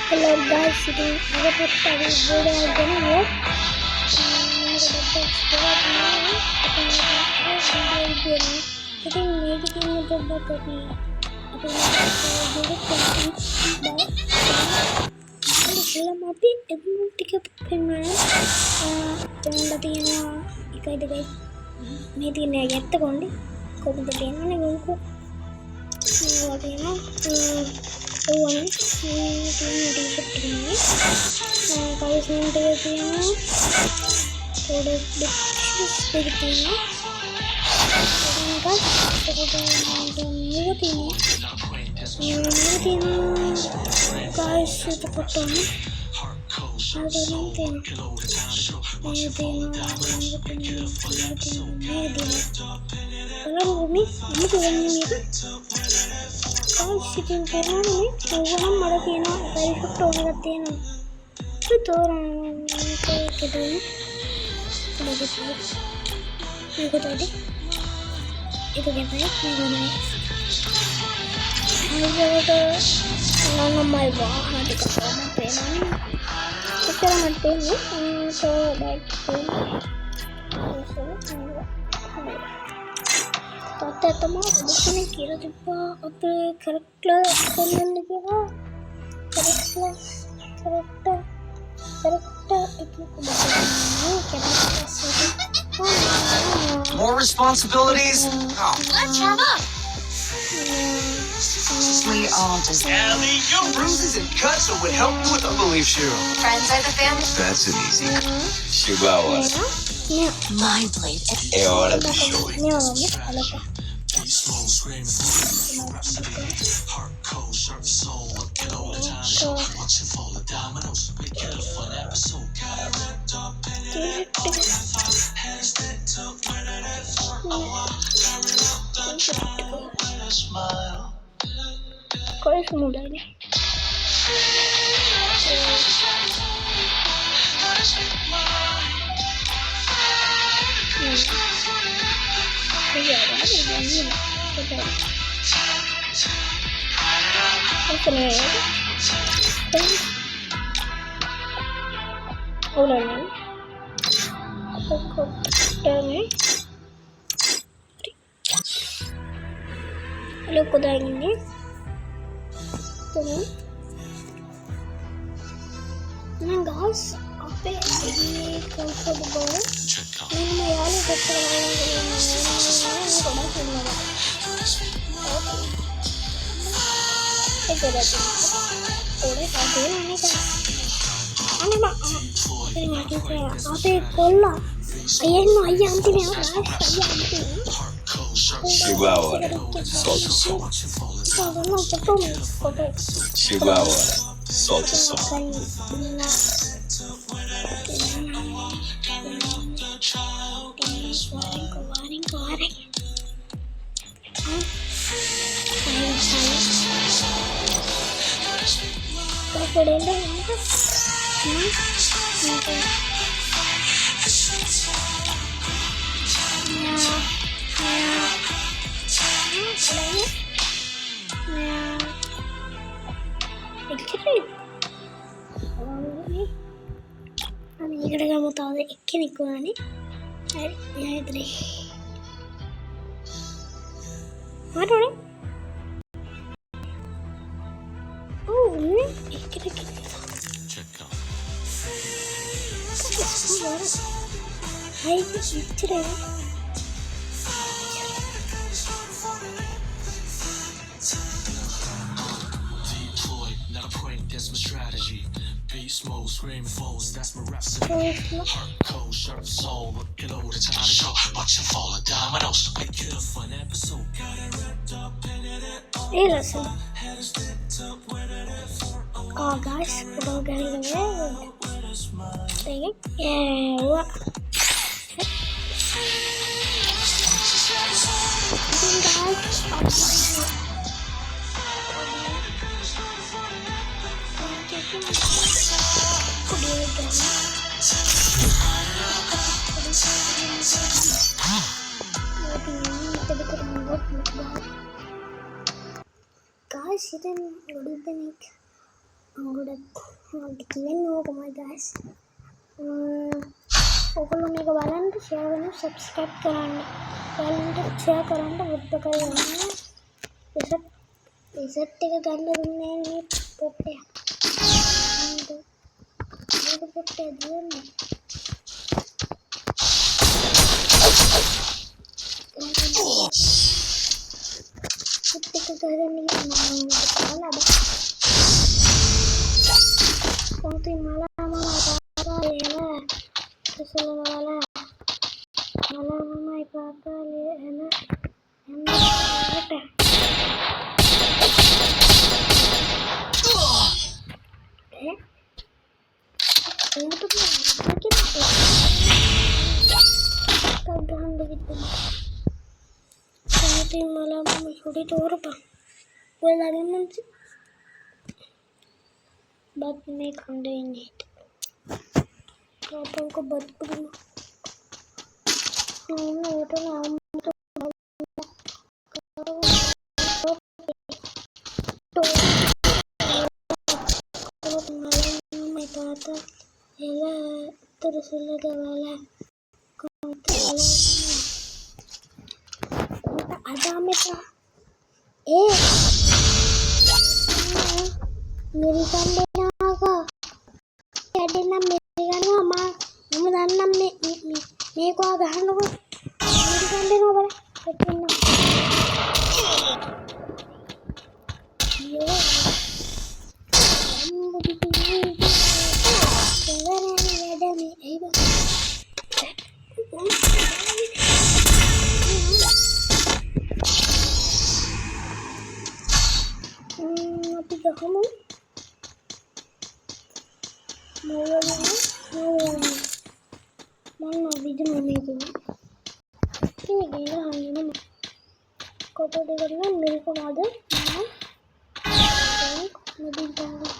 Hello guys, sitting over the study board again here. More responsibilities? Oh. Let's warm up. We all deserve Allie, your bruises and cuts would help you with a belief shoe. Friends are the family. That's an easy. Chihuahua. my blade. Es hora de show. ¿Cuál es su modelo? Guys, apa ini comfortable? Ini ya lu betul. Chihuahua. Solta o som. Chihuahua. Solta o som. ఇక్కడ గమ్ముతుంది ఎక్కి నిక్కుని మాట్లాడే ఇచ్చరే That's my strategy. Beast mode, screaming foes. That's my rhapsody. Heart cold, sharp soul. Looking over the time to show. Watch you fall a dominoes. Make it a fun episode. Hey, listen. Oh, guys, we're getting away. Yeah, what? Guys, what do you think? ගොඩක් කියන්නේ ඕකමයි guys. ඔයගොල්ලෝ මේක බලන්න share කරන්න subscribe කරන්න. බලන්න share කරන්න වුත් කරගන්න. reset එක ගන්න දුන්නේ මේ පොට්ටේ. මේක පොට්ටේ දුන්නේ. Ketika kalian ingin malam waktu malam ya kesel malam papa enak untuk sakit kagak begitu. Nanti malam sudah turun pak. Gue lagi nanti. Bat में खंडे नहीं. Apa को bat पकड़ना. Ini itu nam tu. Kalau malam mai pata, ela terus lagi wala. Ada mereka. मेरी सामने आगा कैडे ना मेरे गाने मां हम दाना मैं को आगा हम लोग मेरी सामने ना बोले लेकिन ना ये हम लोग भी तेरा याद में आई बा tapi kamu mana video ini gila ini kota dengan milik ada lebih banyak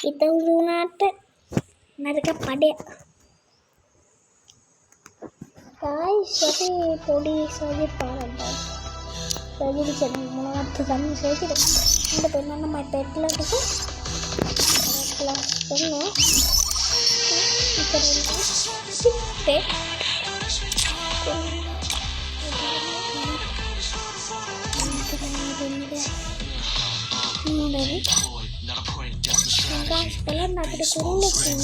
kita usunate mereka pada guys tapi poli saja parah lagi bisa mengenai kami saya tidak ada pernah nama pet lagi tuh kelas penuh pet ini guys, kalian nak ada kurung lagi.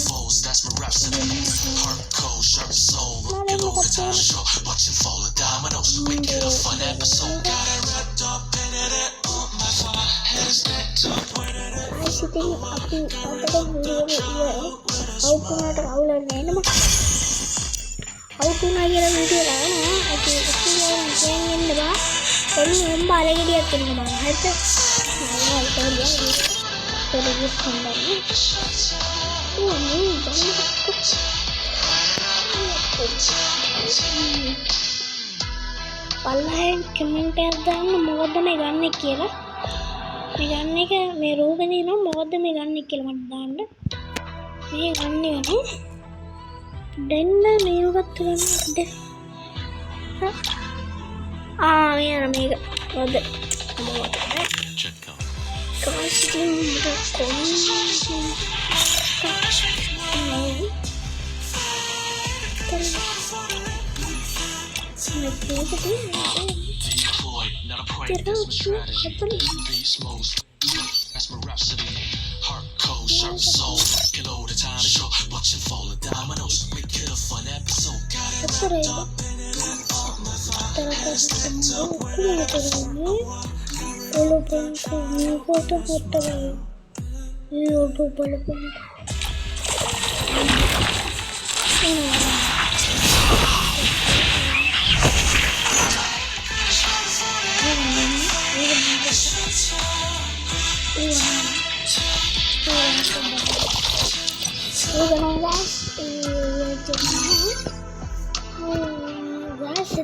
Terus kembali. Ini पल्ला comment मोद में गाने के मैं रोग नहीं मोद में गाने के मैं गाने डेंड नहीं यार मेगा अदे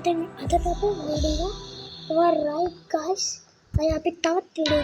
guys, ada apa-apa video. Right guys, saya update tawat video.